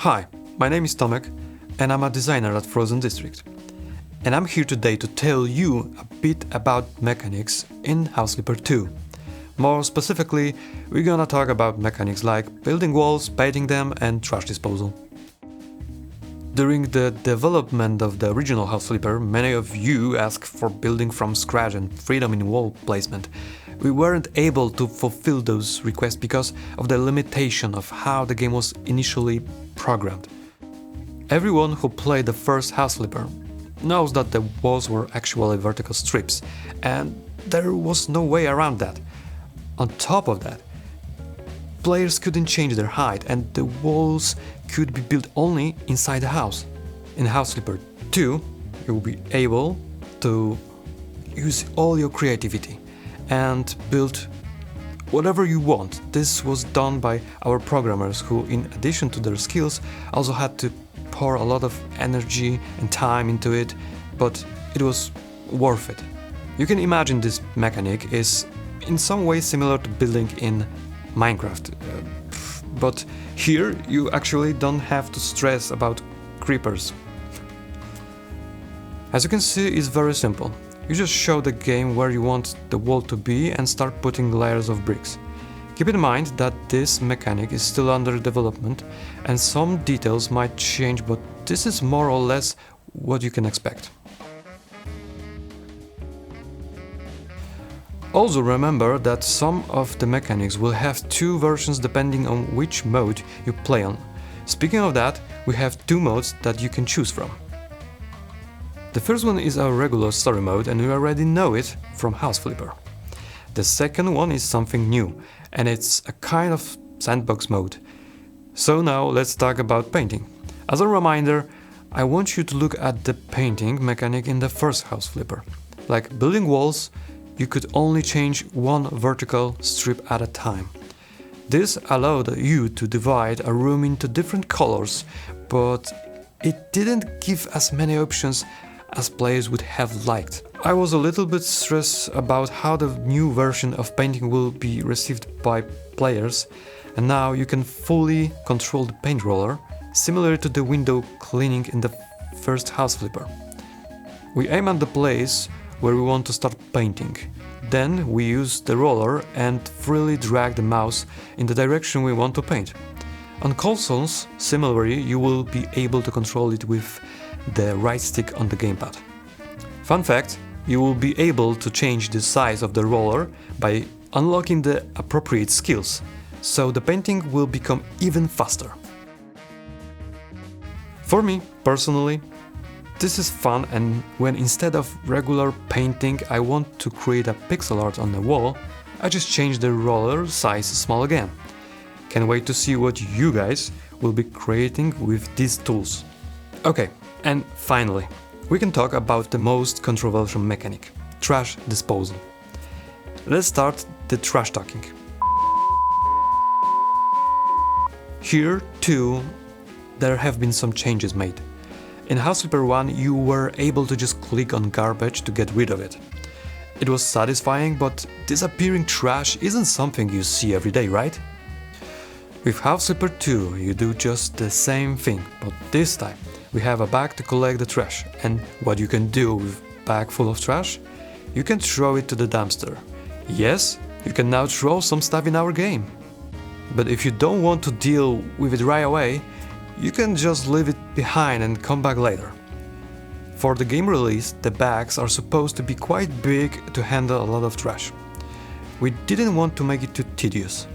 Hi, my name is Tomek and I'm a designer at Frozen District. And I'm here today to tell you a bit about mechanics in House Flipper 2. More specifically, we're gonna talk about mechanics like building walls, painting them and trash disposal. During the development of the original House Flipper, many of you asked for building from scratch and freedom in wall placement. We weren't able to fulfill those requests because of the limitation of how the game was initially programmed. Everyone who played the first House Flipper knows that the walls were actually vertical strips, and there was no way around that. On top of that, players couldn't change their height and the walls could be built only inside the house. In House Flipper 2, you will be able to use all your creativity and build whatever you want. This was done by our programmers who, in addition to their skills, also had to pour a lot of energy and time into it, but it was worth it. You can imagine this mechanic is in some way similar to building in Minecraft, but here you actually don't have to stress about creepers. As you can see, it's very simple. You just show the game where you want the wall to be and start putting layers of bricks. Keep in mind that this mechanic is still under development and some details might change, but this is more or less what you can expect. Also remember that some of the mechanics will have two versions depending on which mode you play on. Speaking of that, we have two modes that you can choose from. The first one is our regular story mode and you already know it from House Flipper. The second one is something new and it's a kind of sandbox mode. So now let's talk about painting. As a reminder, I want you to look at the painting mechanic in the first House Flipper. Like building walls, you could only change one vertical strip at a time. This allowed you to divide a room into different colors, but it didn't give as many options as players would have liked. I was a little bit stressed about how the new version of painting will be received by players, and now you can fully control the paint roller, similar to the window cleaning in the first House Flipper. We aim at the place where we want to start painting. Then we use the roller and freely drag the mouse in the direction we want to paint. On consoles, similarly, you will be able to control it with the right stick on the gamepad. Fun fact, you will be able to change the size of the roller by unlocking the appropriate skills, so the painting will become even faster. For me, personally, this is fun, and when instead of regular painting I want to create a pixel art on the wall, I just change the roller size small again. Can't wait to see what you guys will be creating with these tools. Okay, and finally, we can talk about the most controversial mechanic, trash disposal. Let's start the trash talking. Here too, there have been some changes made. In House Flipper 1 you were able to just click on garbage to get rid of it. It was satisfying, but disappearing trash isn't something you see every day, right? With House Flipper 2 you do just the same thing, but this time we have a bag to collect the trash, and what you can do with a bag full of trash? You can throw it to the dumpster. Yes, you can now throw some stuff in our game. But if you don't want to deal with it right away, you can just leave it behind and come back later. For the game release, the bags are supposed to be quite big to handle a lot of trash. We didn't want to make it too tedious.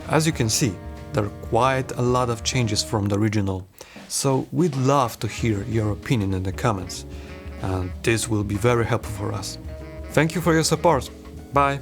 As you can see, there are quite a lot of changes from the original, so we'd love to hear your opinion in the comments, and this will be very helpful for us. Thank you for your support. Bye!